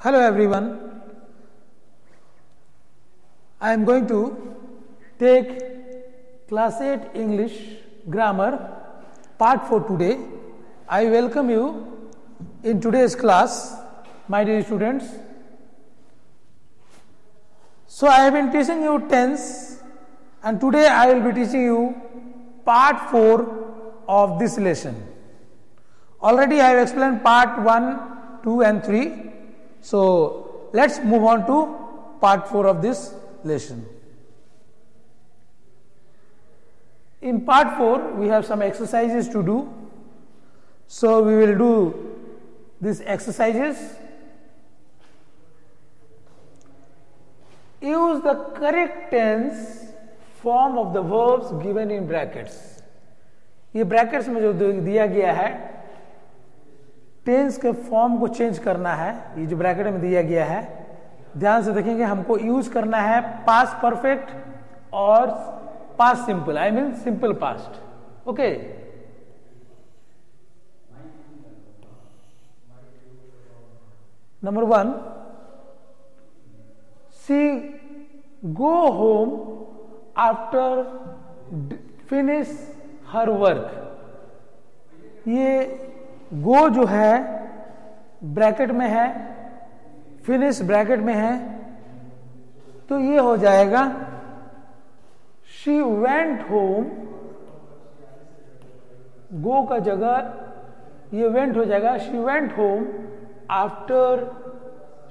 Hello everyone. I am going to take class 8 English grammar part 4 today. I welcome you in today's class, my dear students. So I have been teaching you tense and today I will be teaching you part 4 of this lesson. Already I have explained part 1, 2 and 3. So let's move on to part 4 of this lesson. In part 4 we have some exercises to do. So we will do these exercises. Use the correct tense form of the verbs given in brackets. ये brackets में जो दिया गया है tense के form को change करना है. ये जो ब्रैकेट में दिया गया है ध्यान से देखेंगे. हमको यूज करना है पास्ट परफेक्ट और past simple, I mean simple past. Okay, number 1, she go home after finish her work. ये गो जो है ब्रैकेट में है, फिनिश ब्रैकेट में है, तो ये हो जाएगा शी वेंट होम. गो का जगह ये वेंट हो जाएगा. She went home after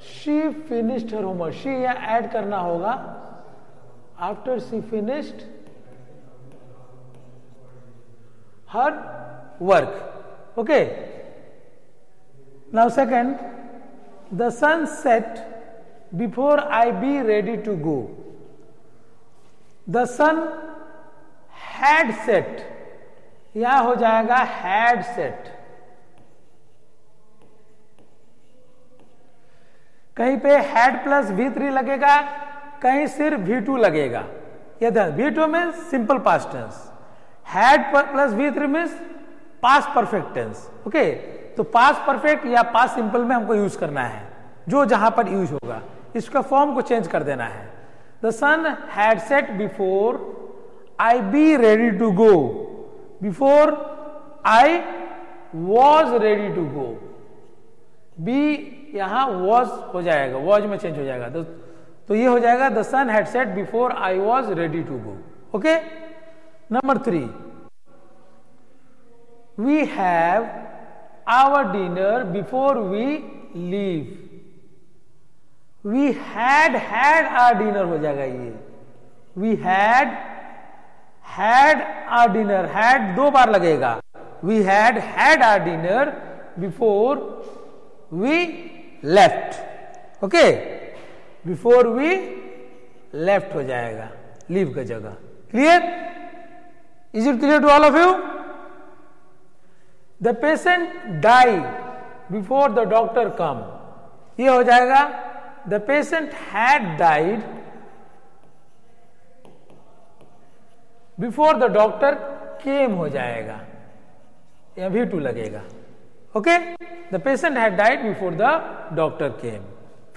she finished her homework. She यहां ऐड करना होगा. After she finished her work. Okay. Now second, the sun set before I be ready to go. The sun had set. यहां हो जाएगा had set. कहीं पे had plus V3 लगेगा, कहीं सिर्फ V2 लगेगा. ये V2 में simple past tense, had plus V3 में पास्ट परफेक्ट टेंस. ओके, तो पास्ट परफेक्ट या पास्ट सिंपल में हमको यूज करना है जो जहां पर यूज होगा. इसका फॉर्म को चेंज कर देना है. The sun had set before I be ready to go. Before I was ready to go. Be यहां वॉज हो जाएगा, वॉज में चेंज हो जाएगा. तो ये हो जाएगा the sun had set before I was ready to go. Okay, number 3, we have our dinner before we leave. We had our dinner हो जाएगा. ये we had our dinner. had 2 बार लगेगा. We had our dinner before we left. okay, before we left हो जाएगा leave का जगह. clear? is it clear to all of you? The patient died before the doctor come. ये हो जाएगा the patient had died before the doctor came हो जाएगा. या V2 लगेगा. Okay, the patient had died before the doctor came.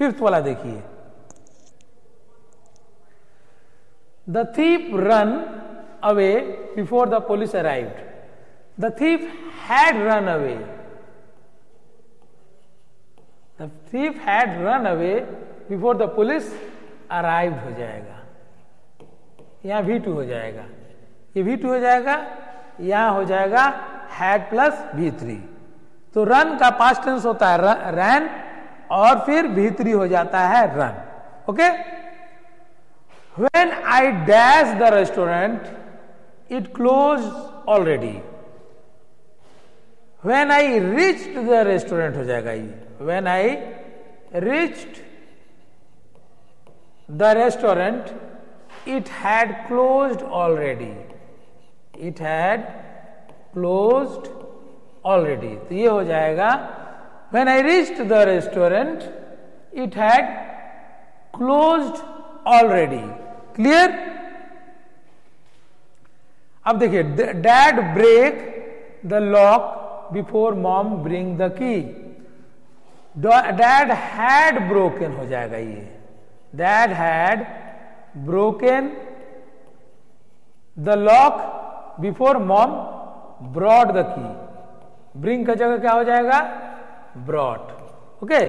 5th वाला देखिए. The thief run away before the police arrived. The thief had run away. The thief had run away before the police arrived हो जाएगा. यहां V2 हो जाएगा. ये V2 हो जाएगा. यहां हो जाएगा had प्लस V3. तो रन का पास्ट टेंस होता है ran और फिर V3 हो जाता है run. Okay, when I dashed the restaurant, it closed already. When I reached the restaurant हो जाएगा ये. When I reached the restaurant, it had closed already. It had closed already. तो ये हो जाएगा when I reached the restaurant, it had closed already. Clear? अब देखिए, dad break the lock before mom bring the key. Dad had broken हो जाएगा ये, dad had broken the lock before mom brought the key, bring का जगह क्या हो जाएगा, brought. Okay,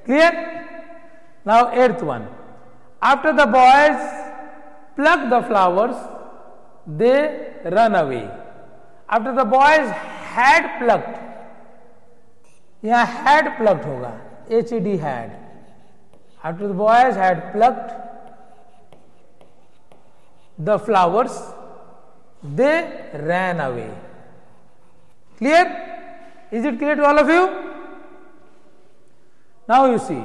clear. Now 8th one, after the boys pluck the flowers they run away. After the boys had plucked, यहां had plucked होगा, HED had. After the boys had plucked the flowers they ran away. Clear? Is it clear to all of you? Now you see,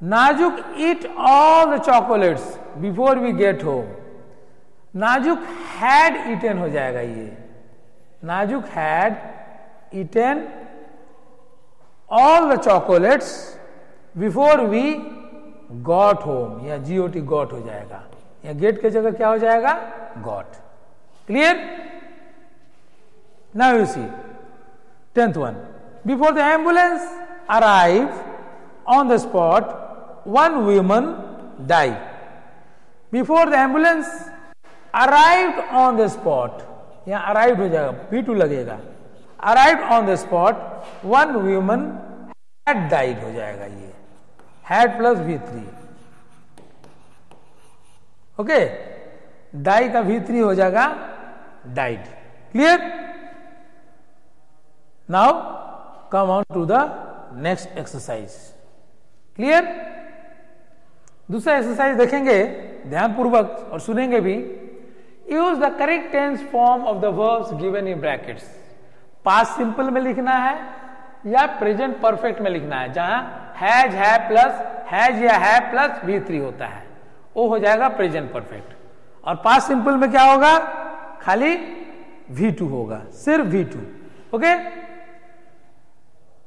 Najuk eat all the chocolates before we get home. Najuk had eaten हो जाएगा ये, Najuk had eaten all the chocolates before we got home, या GOT got हो जाएगा, या get के जगह क्या हो जाएगा, got। Clear? Now you see, 10th one, before the ambulance arrived on the spot, one woman died. Before the ambulance arrived on the spot, यहाँ arrived हो जाएगा, V2 लगेगा, arrived on the spot, one woman had died हो जाएगा ये, had plus V3। Okay, die का V3 हो जाएगा died। Clear? Now come on to the next exercise. Clear? दूसरा एक्सरसाइज देखेंगे ध्यानपूर्वक और सुनेंगे भी। Use the correct tense form of the verbs given in brackets. Past simple में लिखना है या प्रेजेंट परफेक्ट में लिखना है, जहां हैज है प्लस हैज या है प्लस V3 होता है, वो हो जाएगा प्रेजेंट परफेक्ट। और पास्ट सिंपल में क्या होगा, खाली V2 होगा, सिर्फ V2। ओके,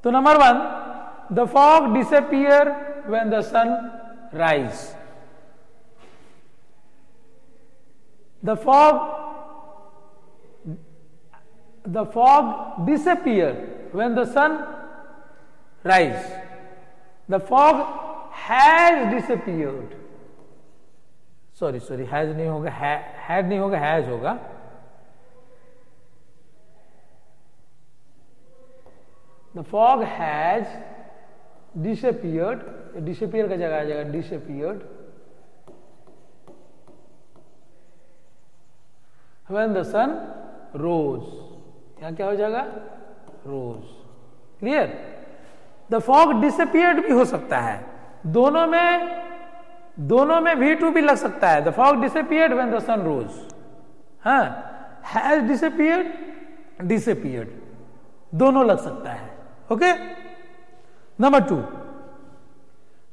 तो number 1, the fog disappear when the sun rise. The fog disappear when the sun rise. The fog has disappeared, sorry has नहीं होगा, हैड नहीं होगा, हैज होगा। The fog has disappeared, disappear का जगह आ जाएगा disappeared when the sun rose, यहाँ क्या हो जाएगा, rose। Clear? The fog disappeared भी हो सकता है, दोनों में V2 भी लग सकता है। The fog disappeared when the sun rose, हाँ, has disappeared दोनों लग सकता है। Okay, number 2,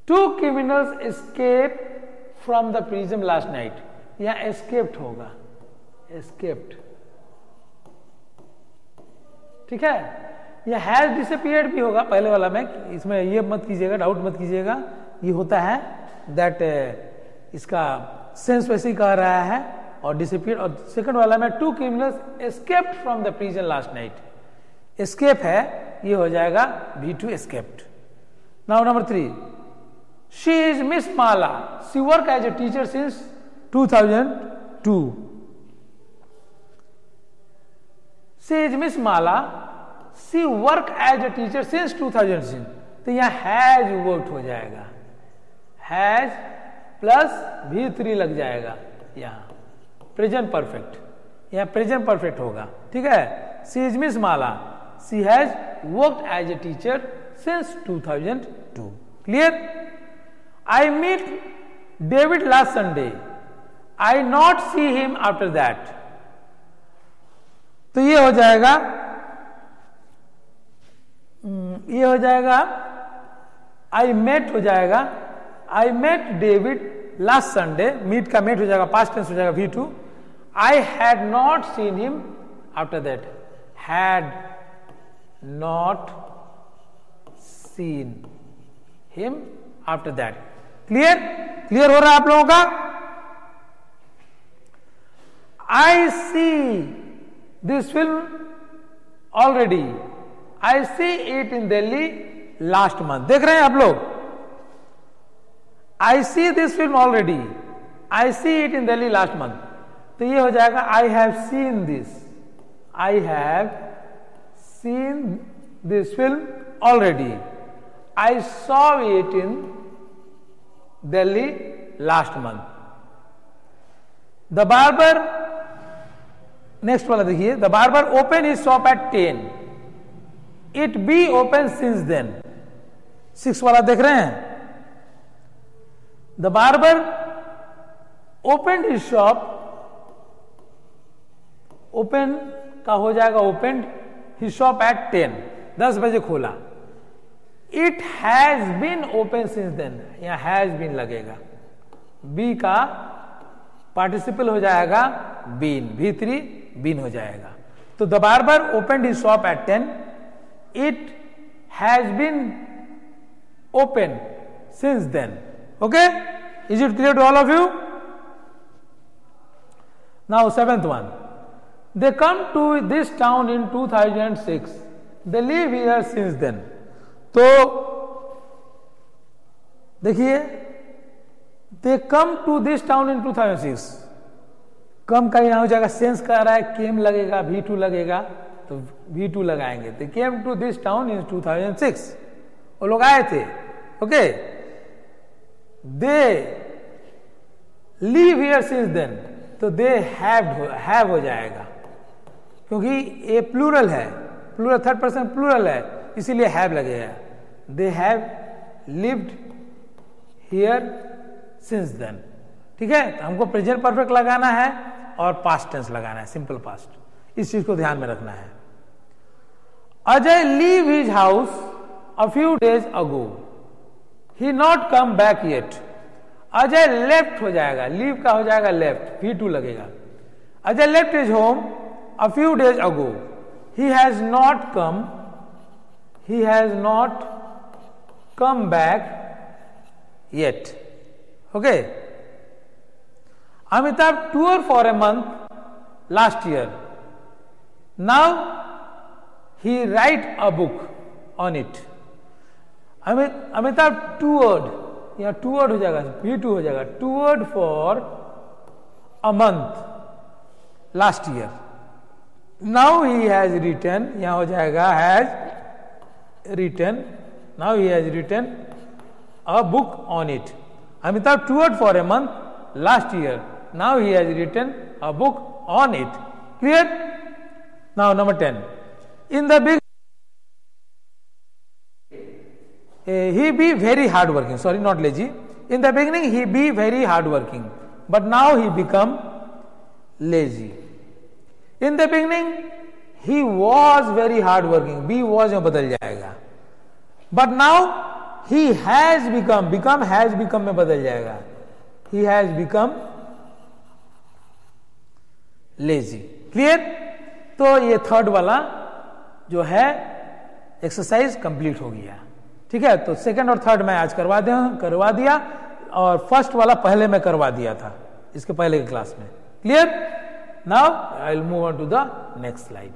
2 criminals escaped from the prison last night। यहां escaped होगा, escaped, ठीक है। यह has disappeared भी होगा पहले वाला में, इसमें ये मत कीजिएगा, डाउट मत कीजिएगा, ये होता है दैट इसका सेंस वैसे ही कह रहा है, और disappeared। और सेकंड वाला में 2 criminals escaped from the prison last night, escape है, ये हो जाएगा V2 escaped। Now number 3, she is miss Mala, she work as a teacher since 2002। She is miss Mala, she work as a teacher since 2000। तो यहां has worked हो जाएगा, has plus V3 लग जाएगा, यहां प्रेजेंट परफेक्ट, यहां प्रेजेंट परफेक्ट होगा, ठीक है। She is miss Mala, she has worked as a teacher since 2002। Clear? I meet David last Sunday, I not see him after that। तो ये हो जाएगा, I met हो जाएगा, I met David last Sunday, meet का meet हो जाएगा, past tense हो जाएगा V2। I had not seen him after that, had not seen him after that। Clear हो रहा है आप लोगों का? I see this film already, I see it in Delhi last month. देख रहे हैं आप लोग, I see this film already, I see it in Delhi last month, तो ये हो जाएगा I have seen this, I have seen this film already, I saw it in Delhi last month. The barber, next वाला देखिए, the barber open his shop at 10, it be open since then. 6 वाला देख रहे हैं, the barber open his shop, open का हो जाएगा open his shop at 10, 10 बजे खोला। It has been open since then, यहां हैज बीन लगेगा, बी का पार्टिसिपल हो जाएगा बीन, V3 बीन हो जाएगा। तो the barber open his shop at 10, it has been open since then. Okay, is it clear to all of you? Now 7th one, they come to this town in 2006, they live here since then। तो देखिए, they come to this town in 2006, कम का यहां हो जाएगा, sense कर रहा है, केम लगेगा, V2 लगेगा, तो V2 लगाएंगे। they came to this town in 2006, वो लोग आए थे। Okay, they live here since then, तो they have हो जाएगा, क्योंकि ये प्लूरल है, प्लूरल थर्ड पर्सन प्लूरल है, इसीलिए हैव लगेगा। They have lived here since then. ठीक है, तो हमको प्रेजेंट परफेक्ट लगाना है और पास्ट टेंस लगाना है, सिंपल पास्ट। इस चीज को ध्यान में रखना है। Ajay leave his house a few days ago, he not come back yet. Ajay left हो जाएगा, लीव का हो जाएगा लेफ्ट, V2 लगेगा। Ajay left his home a few days ago, he has not come back yet। okay, Amitabh toured for a month last year, now he write a book on it। Amitabh toured, यहाँ toured हो जाएगा, V2 हो जाएगा, toured for a month last year, now he has written, यहां हो जाएगा has written, now he has written a book on it। Amitabh toured for a month last year, now he has written a book on it। clear? Now number 10, in the beginning he be very hard working, sorry not lazy, in the beginning he be very hard working, but now he become lazy। In the beginning he was very hard working, be was में बदल जाएगा, but now he has become, become has become में बदल जाएगा, he has become lazy। clear? तो ये third वाला जो है एक्सरसाइज कंप्लीट हो गया। ठीक है, तो सेकंड और थर्ड मैं आज करवा दिया और फर्स्ट वाला पहले मैं करवा दिया था इसके पहले की क्लास में। Clear? Now I will move on to the next slide।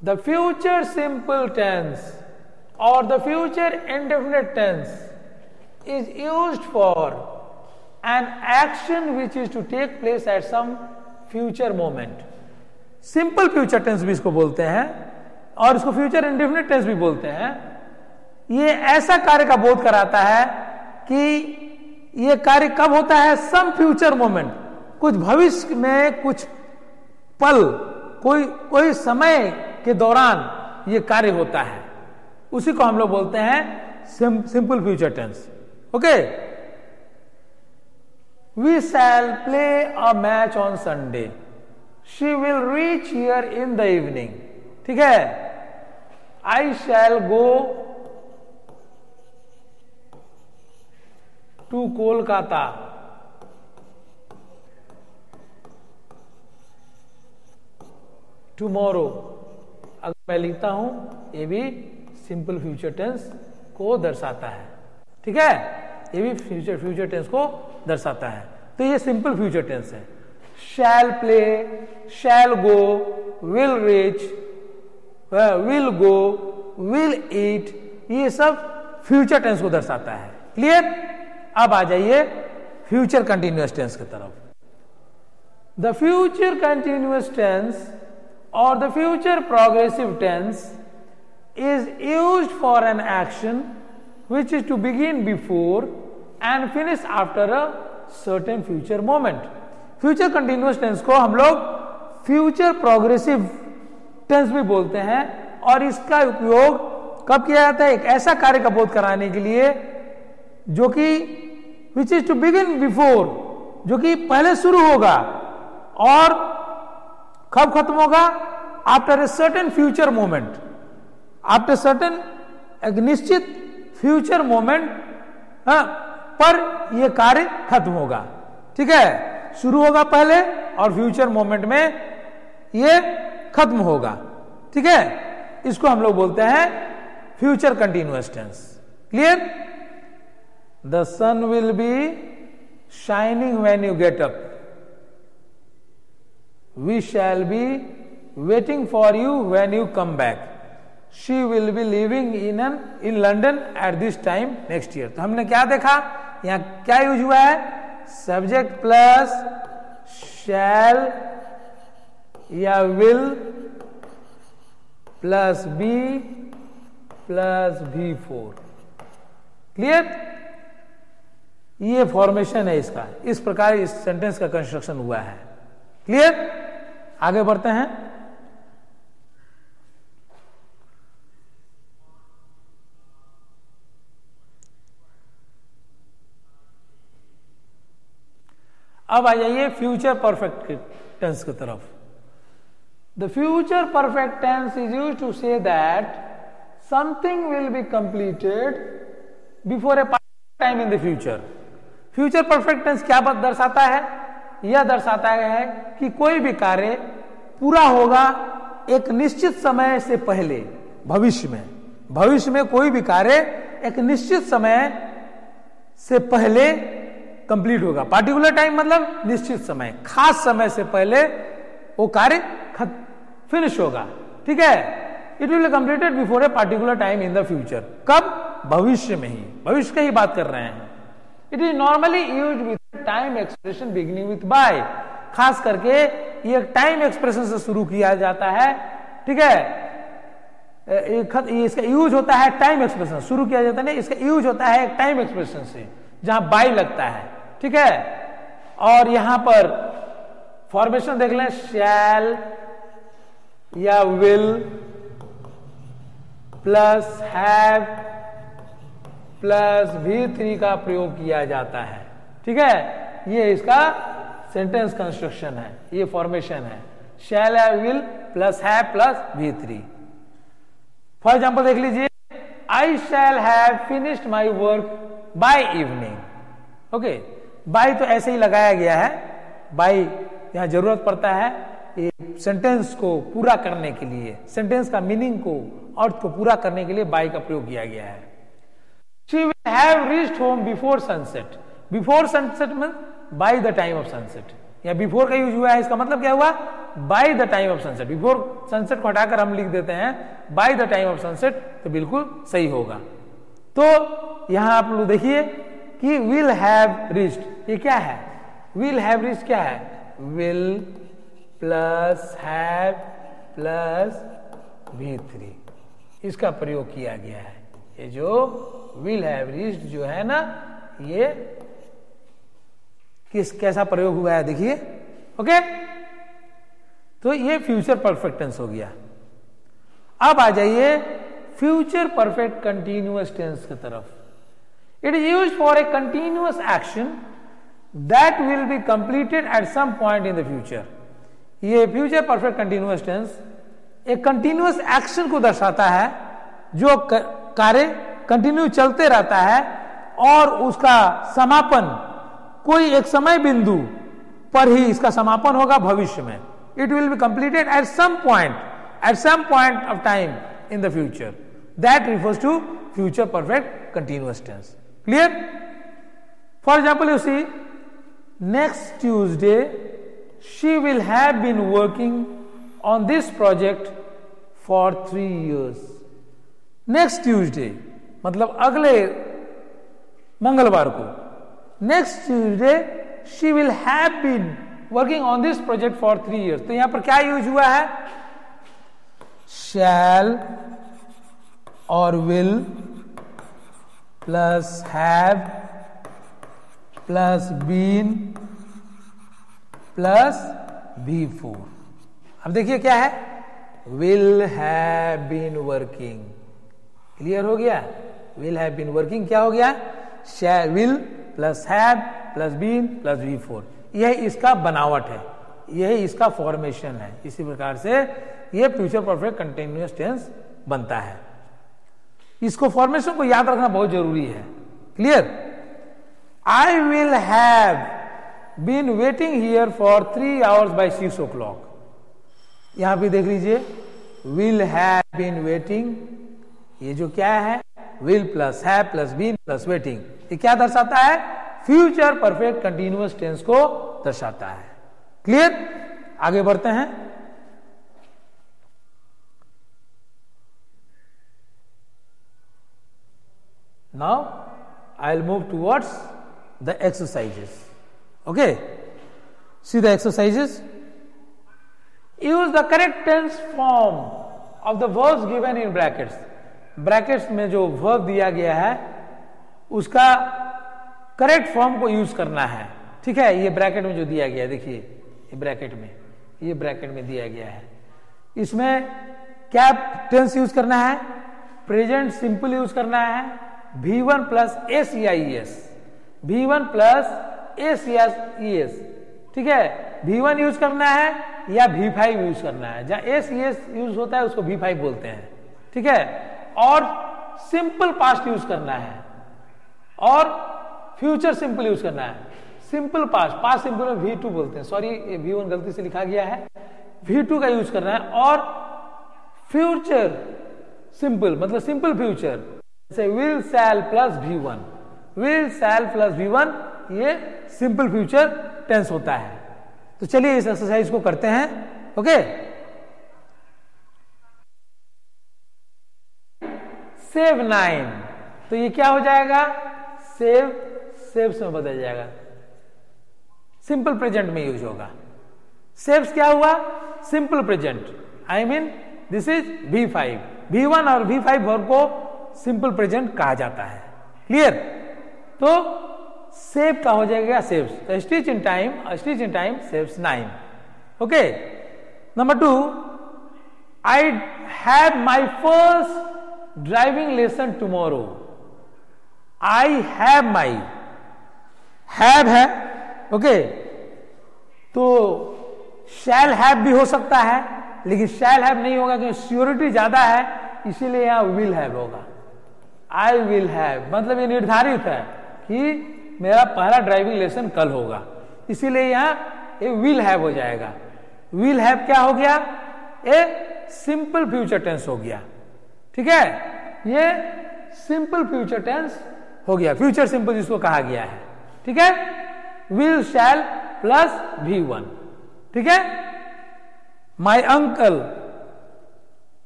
The future simple tense or the future indefinite tense is used for an action which is to take place at some future moment। Simple future tense भी इसको बोलते हैं और इसको future indefinite tense भी बोलते हैं। ये ऐसा कार्य का बोध कराता है कि ये कार्य कब होता है, सम फ्यूचर मोमेंट, कुछ भविष्य में कुछ पल, कोई समय के दौरान ये कार्य होता है, उसी को हम लोग बोलते हैं simple future tense. Okay, we shall play a match on Sunday, she will reach here in the evening. ठीक है, I shall go to Kolkata, tomorrow. अगर मैं लिखता हूं, ये भी सिंपल फ्यूचर टेंस को दर्शाता है। ठीक है, ये भी फ्यूचर टेंस को दर्शाता है। तो ये सिंपल फ्यूचर टेंस है। Shall play, shall go, will reach, will go, will eat, ये सब फ्यूचर टेंस को दर्शाता है। क्लियर? अब आ जाइए फ्यूचर कंटिन्यूअस टेंस की तरफ। द फ्यूचर कंटिन्यूअस टेंस और the future progressive tense is used for an action which is to begin before and finish after a certain future moment. Future continuous tense को हम लोग future progressive tense भी बोलते हैं और इसका उपयोग कब किया जाता है? एक ऐसा कार्य का बोध कराने के लिए जो कि which is to begin before, जो कि पहले शुरू होगा और कब खत्म होगा? After a certain future moment, after certain एक निश्चित फ्यूचर मोमेंट पर यह कार्य खत्म होगा। ठीक है, शुरू होगा पहले और फ्यूचर मोमेंट में यह खत्म होगा। ठीक है, इसको हम लोग बोलते हैं future continuous tense. Clear? The sun will be shining when you get up, we shall be waiting for you when you come back, she will be living in London at this time next year। तो हमने क्या देखा? यहां क्या use हुआ है? Subject plus shall या will plus be plus V4। Clear? ये फॉर्मेशन है इसका, इस प्रकार इस सेंटेंस का कंस्ट्रक्शन हुआ है। क्लियर? आगे बढ़ते हैं। अब आ जाइए फ्यूचर परफेक्ट टेंस की तरफ। The future perfect tense is used to say that something will be completed before a time in the future. Future perfect tense क्या बात दर्शाता है? यह दर्शाता है कि कोई भी कार्य पूरा होगा एक निश्चित समय से पहले, भविष्य में कोई भी कार्य एक निश्चित समय से पहले कंप्लीट होगा। पार्टिकुलर टाइम मतलब निश्चित समय, खास समय से पहले वो कार्य फिनिश होगा। ठीक है, it will be completed before a particular time in the future. कब? भविष्य में ही, भविष्य का ही बात कर रहे हैं। It is normally used with time expression beginning with by. खास करके ये टाइम एक्सप्रेशन से शुरू किया जाता है। ठीक है, इसका यूज होता है टाइम एक्सप्रेशन, शुरू किया जाता है नहीं, इसका यूज होता है टाइम एक्सप्रेशन से जहां बाय लगता है। ठीक है, और यहां पर फॉर्मेशन देख लें, शैल या will plus have plus V3 का प्रयोग किया जाता है। ठीक है, ये इसका सेंटेंस कंस्ट्रक्शन है, ये फॉर्मेशन है, shall have will plus have plus V3। For example देख लीजिए, I shall have finished my work by evening. Okay, by तो ऐसे ही लगाया गया है, बाय यहां जरूरत पड़ता है सेंटेंस को पूरा करने के लिए, सेंटेंस का मीनिंग को, अर्थ को पूरा करने के लिए बाय का प्रयोग किया गया है। She will have reached home before sunset। Before sunset means by the time of sunset। या before का यूज हुआ है, इसका मतलब क्या हुआ? by the time of sunset। before sunset को हटाकर हम लिख देते हैं by the time of sunset, तो बिल्कुल सही होगा। तो यहां आप लोग देखिए कि will have reached, ये क्या है? will have reached क्या है? will plus have plus V3, इसका प्रयोग किया गया है। ये जो will have reached जो है ना, ये कैसा प्रयोग हुआ है देखिए। ओके, तो ये फ्यूचर परफेक्ट टेंस हो गया। अब आ जाइए फ्यूचर परफेक्ट कंटिन्यूअस टेंस की तरफ। It is used for a continuous action that will be completed at some point in the future. ये फ्यूचर परफेक्ट कंटिन्यूअस टेंस एक कंटिन्यूअस एक्शन को दर्शाता है जो कार्य कंटिन्यू चलते रहता है और उसका समापन कोई एक समय बिंदु पर ही इसका समापन होगा भविष्य में। It will be completed at some point of time in the future. That refers to future perfect continuous tense. Clear? For example, you see, next Tuesday she will have been working on this project for 3 years. Next Tuesday मतलब अगले मंगलवार को, next Tuesday she will have been working on this project for 3 years. तो यहां पर क्या use हुआ है? शैल और will plus have plus been plus V4. अब देखिए क्या है, will have been working. Clear हो गया? विल हैव बीन वर्किंग क्या हो गया? Will plus have plus been plus V4. यह इसका बनावट है, यह इसका फॉर्मेशन है. इसी प्रकार से यह फ्यूचर परफेक्ट कंटिन्यूअस टेंस बनता है. इसको फॉर्मेशन को याद रखना बहुत जरूरी है. Clear? I will have been waiting here for 3 hours by 6 o'clock. यहां पे देख लीजिए, विल हैव बीन वेटिंग, ये जो क्या है, will plus have plus been plus waiting, ये क्या दर्शाता है? फ्यूचर परफेक्ट कंटिन्यूअस टेंस को दर्शाता है. क्लियर? आगे बढ़ते हैं. Now I will move towards the exercises. Okay, see the exercises. Use the correct tense form of the verbs given in brackets. Brackets में जो verb दिया गया है उसका करेक्ट फॉर्म को यूज करना है. ठीक है, ये ब्रैकेट में जो दिया गया है, देखिए ये ब्रैकेट में दिया गया है. इसमें क्या टेंस यूज करना है? प्रेजेंट सिंपल यूज करना है. V1 plus ACIES, V1 plus ACIES. ठीक है, V1 यूज करना है या V5 यूज करना है. जहां ACES यूज होता है उसको V5 बोलते हैं. ठीक है, और सिंपल पास्ट यूज करना है और फ्यूचर सिंपल यूज करना है. सिंपल पास्ट सिंपल में V2 बोलते हैं. सॉरी, V1 गलती से लिखा गया है. V2 का यूज करना है. और फ्यूचर सिंपल मतलब सिंपल फ्यूचर, जैसे will shell plus V1, will shell plus V1, ये सिंपल फ्यूचर टेंस होता है. तो चलिए इस एक्सरसाइज को करते हैं. ओके, सेव 9, तो ये क्या हो जाएगा? सेव्स में बदल जाएगा, सिंपल प्रेजेंट में यूज होगा. सेव्स क्या हुआ? Simple present. I mean this is V5. V1 और V5 वर्ब को सिंपल प्रेजेंट कहा जाता है. क्लियर? तो सेव का हो जाएगा सेव्स. तो stitch in time saves 9. Okay, number 2, I have my first driving lesson tomorrow. I have my, have है. ओके, तो शैल हैव भी हो सकता है, लेकिन शैल हैव नहीं होगा क्योंकि श्योरिटी ज्यादा है, इसीलिए यहां विल हैव होगा. आई विल हैव मतलब ये निर्धारित है कि मेरा पहला ड्राइविंग लेसन कल होगा, इसीलिए यहां ये विल हैव हो जाएगा. विल हैव क्या हो गया? ए सिंपल फ्यूचर टेंस हो गया. ठीक है, ये सिंपल फ्यूचर टेंस हो गया, फ्यूचर सिंपल जिसको कहा गया है. ठीक है, विल शैल प्लस V1. ठीक है, my uncle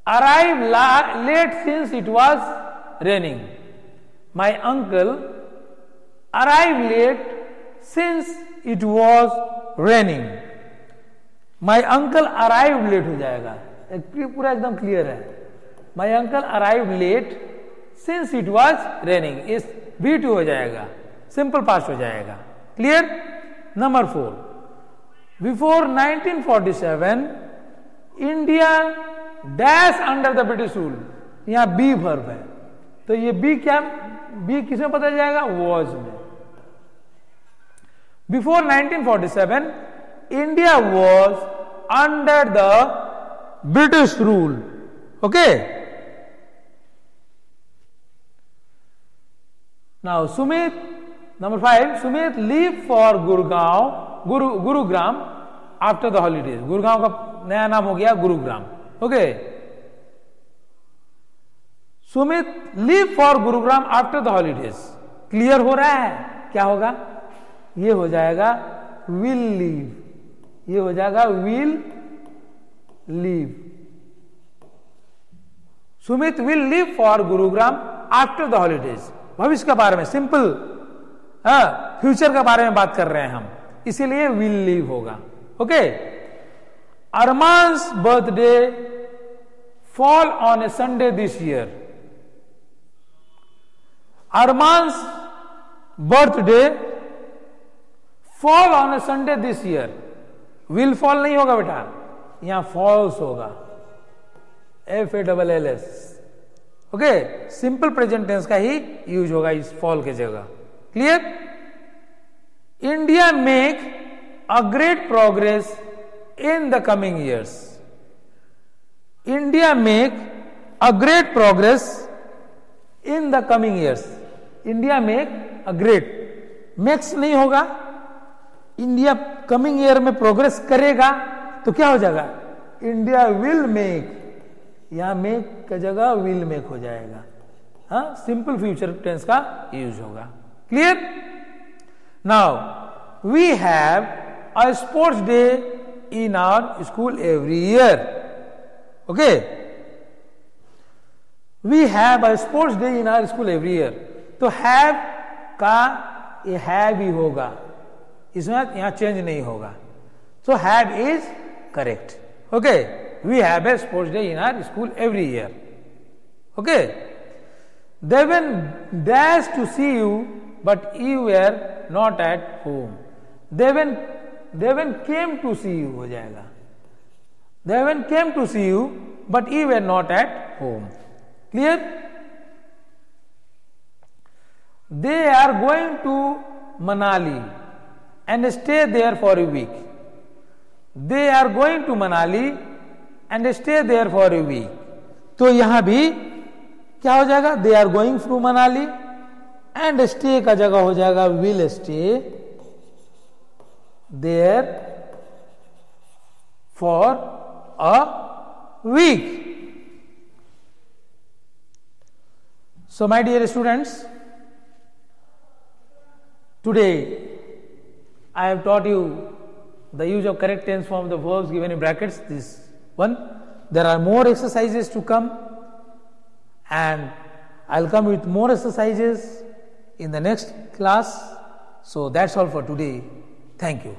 arrive late since it was raining. My uncle arrive late since it was raining. My uncle arrive late हो जाएगा, पूरा एकदम क्लियर है. My uncle arrive late since it was raining, इस V2 हो जाएगा, सिंपल पास्ट हो जाएगा. Clear? Number 4, before 1947 India dash under the British rule. यहां बी वर्ब है, तो ये बी क्या, बी किसमें बदल जाएगा? वॉज में. Before 1947 India was under the British rule. Okay, now Sumit, number 5, Sumit leave for Gurugram after the holidays. Gurgaon का नया नाम हो गया Gurugram. Okay, Sumit leave for Gurugram after the holidays. Clear हो रहा है? क्या होगा? ये हो जाएगा विल लीव, ये हो जाएगा will leave. Sumit will leave for Gurugram after the holidays. भविष्य के बारे में, सिंपल फ्यूचर के बारे में बात कर रहे हैं हम, इसीलिए विल लीव होगा। Okay. Armaan's birthday fall on a Sunday this year. Armaan's birthday fall on a Sunday this year. Will fall नहीं होगा बेटा, यहां फॉल्स होगा, FALLS। Okay, simple present tense का ही यूज होगा इस फॉल के जगह। Clear? India make a great progress in the coming years. India make a great progress in the coming years. India make a great, makes नहीं होगा, India coming year में progress करेगा तो क्या हो जाएगा? इंडिया विल मेक, यहां make का जगह विल मेक हो जाएगा। हाँ, सिंपल फ्यूचर टेंस का यूज होगा। Clear? Now we have a sports day in our school every year. Okay, we have a sports day in our school every year. तो have का ये हैव ही होगा, इसमें यहां चेंज नहीं होगा। So have is correct. Okay, we have a sports day in our school every year. Okay, they were dashed to see you but you were not at home. they were came to see you हो जाएगा, they were came to see you but you were not at home. Clear? They are going to Manali and stay there for a week. They are going to Manali and stay there for a week. तो यहां भी क्या हो जाएगा? They are going through Manali and stay का जगह हो जाएगा will stay there for a week. So my dear students, today I have taught you the use of correct tense form of the verbs given in brackets. This one. There are more exercises to come, and I'll come with more exercises in the next class. So that's all for today. Thank you.